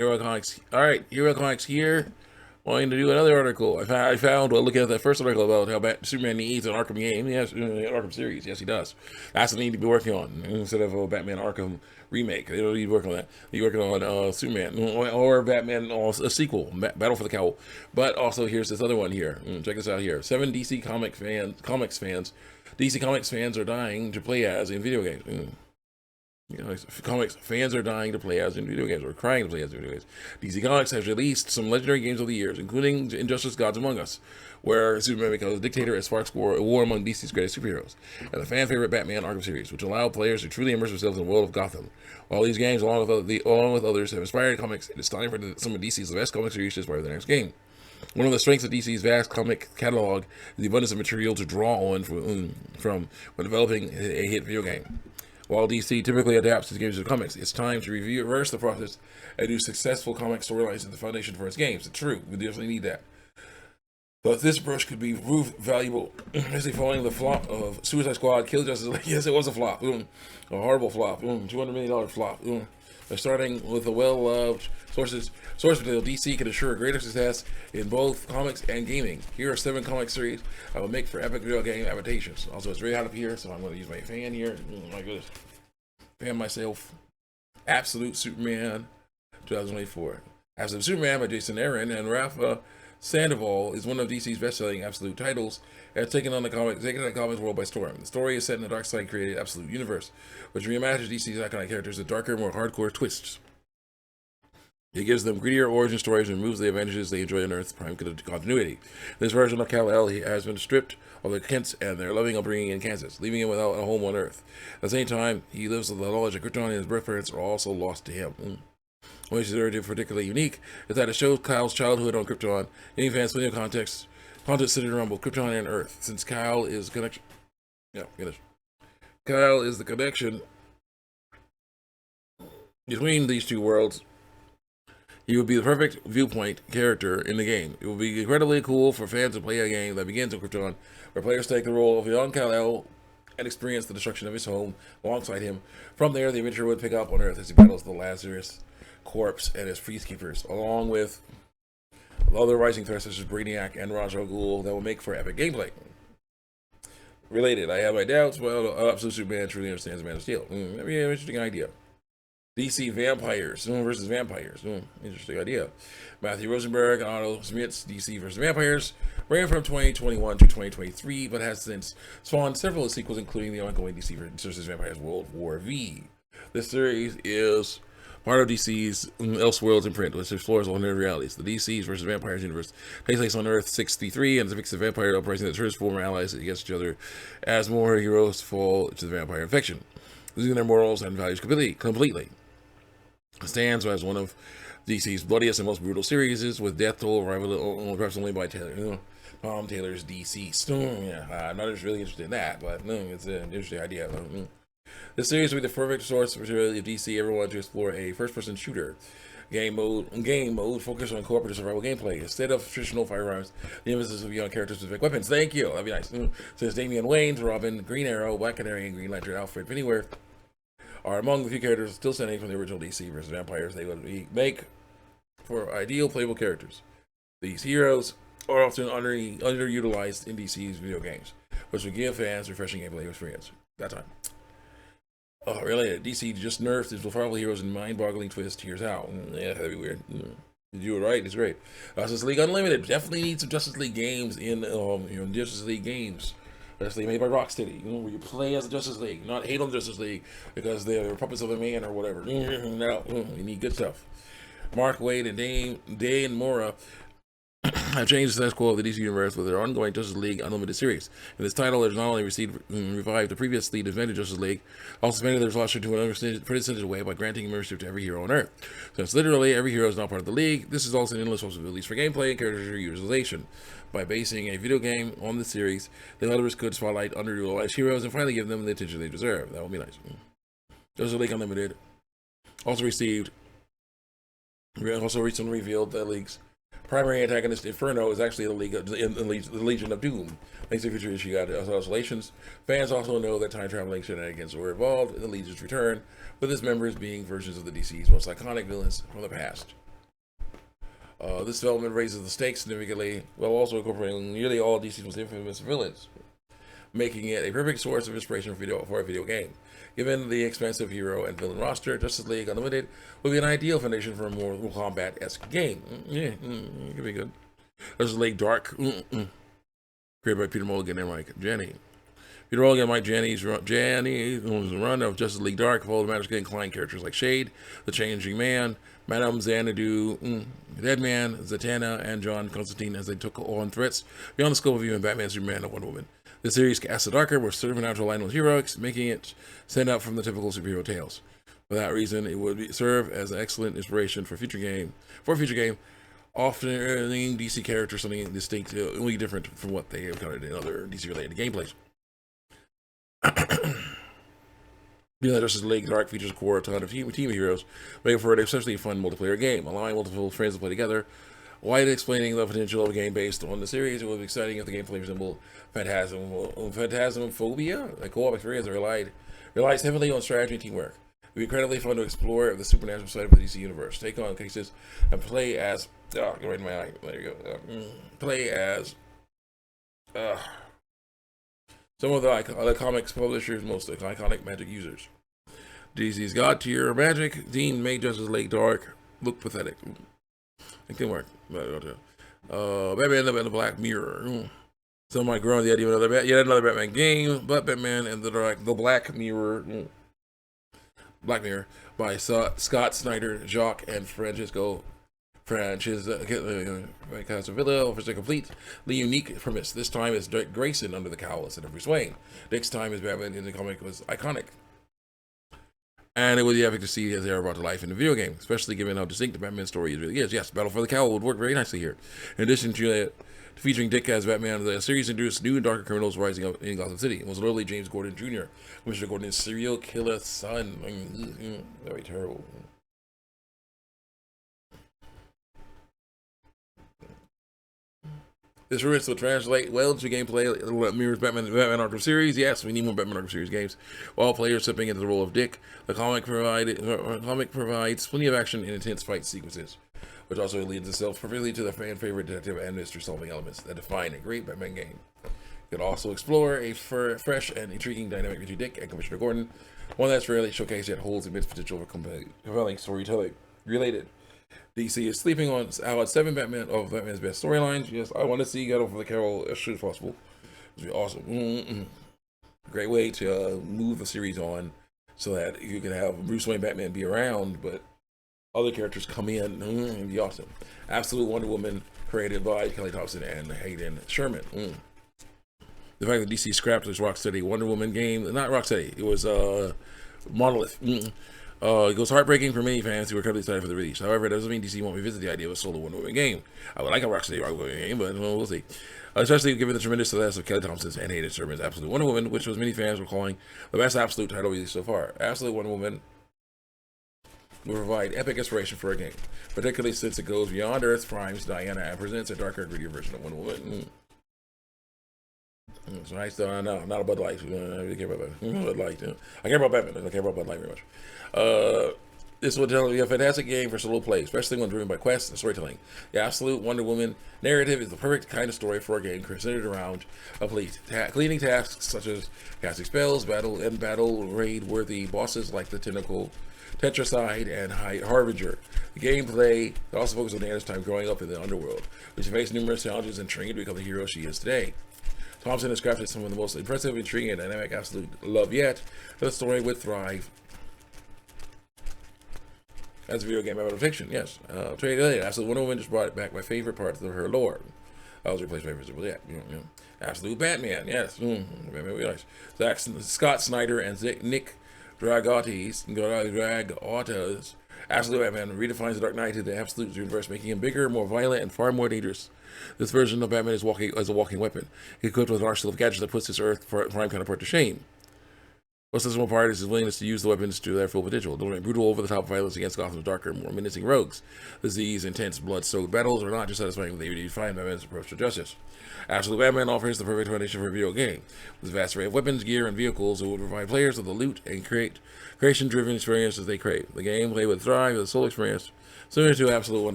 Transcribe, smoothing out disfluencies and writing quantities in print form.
Hero Comics. All right, Hero Comics here. Wanting to do another article. I found while looking at that first article about how Superman needs an Arkham game. Yes, an Arkham series. Yes, he does. That's what they need to be working on instead of a Batman Arkham remake. They don't need to work on that. They're working on Superman or Batman or a sequel, Battle for the Cowl. But also here's this other one here. Check this out here. 7 DC comics fans. DC Comics fans are dying to play as in video games. Comics fans are dying to play as in video games, or crying to play as in video games. DC Comics has released some legendary games over the years, including Injustice Gods Among Us, where Superman becomes a dictator and sparks war among DC's greatest superheroes, and the fan favorite Batman Arkham series, which allow players to truly immerse themselves in the world of Gotham. While these games, along with others, have inspired comics, it is time for some of DC's best comic series to inspire the next game. One of the strengths of DC's vast comic catalog is the abundance of material to draw on from when developing a hit video game. While DC typically adapts its games to comics, it's time to reverse the process and do successful comic storylines as the foundation for its games. It's true, we definitely need that. But this approach could be proved valuable, especially following the flop of Suicide Squad, Kill Justice League. Yes, it was a flop, a horrible flop, $200 million flop. By starting with a well-loved source material, DC can ensure greater success in both comics and gaming. Here are 7 comic series I will make for epic video game adaptations. Also, it's very hot up here, so I'm going to use my fan here. My goodness. Fan myself. Absolute Superman 2024. Absolute Superman by Jason Aaron and Rafa Sandoval is one of DC's best-selling Absolute titles and has taken the comics world by storm. The story is set in the Darkseid created Absolute universe, which reimagines DC's iconic characters with darker, more hardcore twists. It gives them grittier origin stories and removes the advantages they enjoy on Earth's prime continuity. This version of Kal-El has been stripped of the Kents and their loving upbringing in Kansas, leaving him without a home on Earth. At the same time, he lives with the knowledge that Krypton and his birth parents are also lost to him. What makes it particularly unique is that it shows Kyle's childhood on Krypton, giving fans plenty of context centered around both Krypton and Earth, since Kyle is the connection. Kyle is the connection between these two worlds. He would be the perfect viewpoint character in the game. It would be incredibly cool for fans to play a game that begins on Krypton, where players take the role of young Kal-El and experience the destruction of his home alongside him. From there, the adventure would pick up on Earth as he battles the Lazarus Corpse and his peacekeepers, along with other rising threats such as Brainiac and Ra's al Ghul that will make for epic gameplay. Related, I have my doubts, but Absolute Superman truly understands Man of Steel. That'd be an interesting idea. DC Vampires versus Vampires. Interesting idea. Matthew Rosenberg and Otto Smith's DC versus Vampires ran from 2021 to 2023, but has since spawned several sequels, including the ongoing DC versus Vampires World War V. This series is part of DC's Elseworlds imprint, which explores alternate realities. The DC's versus Vampires universe takes place on Earth 63 and depicts the vampire uprising that turns former allies against each other as more heroes fall to the vampire infection, losing their morals and values completely. It stands as one of DC's bloodiest and most brutal series, with death toll arriving perhaps only by Tom Taylor's DC. I'm not really interested in that, but it's an interesting idea. This series will be the perfect source material if DC ever wanted to explore a first-person shooter. Game mode focus on cooperative survival gameplay. Instead of traditional firearms, the emphasis will be on character-specific weapons. Thank you. That'd be nice. Since Damian Wayne's Robin, Green Arrow, Black Canary, and Green Lantern Alfred Pennyworth are among the few characters still standing from the original DC versus Vampires, they would make for ideal playable characters. These heroes are often underutilized in DC's video games, which would give fans refreshing gameplay experience. That time. Really, DC just nerfed his powerful heroes in mind-boggling twist. Here's how. Yeah, that'd be weird. You do it right, it's great. Justice League Unlimited. Definitely need some Justice League games in Justice League games. Justice League made by Rocksteady, where you play as the Justice League, not hate on the Justice League because they're puppets of a man or whatever. No, you need good stuff. Mark Waid and Dane Mora have changed the status quo of the DC universe with their ongoing Justice League Unlimited series. In this title, it has not only revived the previously disbanded Justice League, also expanded their roster to an unprecedented way by granting membership to every hero on Earth. Since literally every hero is now part of the league, this is also an endless possibilities for gameplay and character utilization. By basing a video game on the series, the developers could spotlight underutilized heroes and finally give them the attention they deserve. That would be nice. Justice League Unlimited also recently revealed that League's primary antagonist, Inferno, is actually the Legion of Doom. Thanks to future issue oscillations, fans also know that time-traveling shenanigans were involved in the Legion's return, with its members being versions of the DC's most iconic villains from the past. This development raises the stakes significantly, while also incorporating nearly all DC's most infamous villains, making it a perfect source of inspiration for a video game. Given the expansive hero and villain roster, Justice League Unlimited would be an ideal foundation for a more Mortal Kombat-esque game. It could be good. Justice League Dark, created by Peter Mulligan and Mike Janney. Peter Mulligan and Mike Janney's run of Justice League Dark followed magically inclined characters like Shade, the Changing Man, Madame Xanadu, Deadman, Zatanna, and John Constantine as they took on threats beyond the scope of even Batman, Superman, and Wonder Woman. The series cast a darker, more supernatural line with heroics, making it stand out from the typical superhero tales. For that reason, it would serve as an excellent inspiration for a future game, offering DC characters something distinct, only different from what they have encountered in other DC-related gameplays. Justice League Dark features a core ton of team of heroes, making for an essentially fun multiplayer game, allowing multiple friends to play together. While explaining the potential of a game based on the series, it would be exciting if the gameplay resembled Phantasmophobia, a co-op experience that relies heavily on strategy and teamwork. It would be incredibly fun to explore the supernatural side of the DC universe, take on cases, and play as. Right in my eye. There you go. Play as. Some of the comics publishers' most iconic magic users. DC's God tier magic team made Justice League Dark look pathetic. It can work. Batman and the Black Mirror. Some might grow on the idea of yet another Batman game, but Batman and the Black Mirror. Black Mirror by Scott Snyder, Jacques, and Francesco Casavilla offers a completely unique premise. This time it's Dick Grayson under the cowl instead of Bruce Wayne. Dick's time as Batman in the comic was iconic, and it would be epic to see as they are brought to life in the video game, especially given how distinct the Batman story really is. Yes, Battle for the Cowl would work very nicely here. In addition to featuring Dick as Batman, the series introduced new and darker criminals rising up in Gotham City. It was literally James Gordon Jr., Commissioner Gordon's serial killer son. Very terrible. This ruins will translate well to gameplay that mirrors Batman Arkham series. Yes, we need more Batman Arkham series games. While players stepping into the role of Dick, the comic provides plenty of action and intense fight sequences, which also leads itself perfectly to the fan favorite detective and mystery-solving elements that define a great Batman game. You can also explore a fresh and intriguing dynamic between Dick and Commissioner Gordon, one that's rarely showcased yet holds immense potential for compelling storytelling. Related. DC is sleeping on how 7 Batman's best storylines. Yes, I want to see Battle for the Cowl as soon as possible. It'd be awesome. Great way to move the series on so that you can have Bruce Wayne Batman be around, but other characters come in. It'd be awesome. Absolute Wonder Woman, created by Kelly Thompson and Hayden Sherman. The fact that DC scrapped this Rocksteady Wonder Woman game, not Rocksteady, it was Monolith. It was heartbreaking for many fans who were incredibly excited for the release. However, it doesn't mean DC won't revisit the idea of a solo Wonder Woman game. I would like a Rocksteady Wonder Woman game, but we'll see. Especially given the tremendous success of Kelly Thompson's and Hayden Sherman's Absolute Wonder Woman, which was many fans were calling the best Absolute title released so far. Absolute Wonder Woman will provide epic inspiration for a game, particularly since it goes beyond Earth Prime's Diana and presents a darker, grittier version of Wonder Woman. It's nice, though. No, not a Bud Light. I really care about Batman. Bud Light. I care about Batman. I don't care about Bud Light very much. This will tell you a fantastic game for solo play, especially when driven by quests and storytelling. The Absolute Wonder Woman narrative is the perfect kind of story for a game centered around cleaning tasks such as casting spells, battle raid-worthy bosses like the Tetracide and Harbinger. The gameplay also focuses on Diana's time growing up in the underworld, which faced numerous challenges and trained to become the hero she is today. Thompson has crafted some of the most impressive, intriguing, and dynamic Absolute love yet. The story would thrive as a video game about fiction. Yes. Absolute Wonder Woman just brought back my favorite parts of her lore. I was replaced by Invisible. Yeah. Absolute Batman. Yes. Batman would be nice. Scott Snyder and Nick Dragotti's Absolute Batman redefines the Dark Knight to the Absolute universe, making him bigger, more violent, and far more dangerous. This version of Batman is a walking weapon, equipped with an arsenal of gadgets that puts his Earth Prime counterpart to shame. What's the part is his willingness to use the weapons to their full potential, delivering brutal, over-the-top violence against Gotham's darker, more menacing rogues. These intense, blood-soaked battles are not just satisfying, they redefine Batman's approach to justice. Absolute Batman offers the perfect foundation for a video game. With a vast array of weapons, gear, and vehicles, it will provide players with the loot and creation-driven experiences they crave. The gameplay would thrive as a solo experience, similar to Absolute Wonder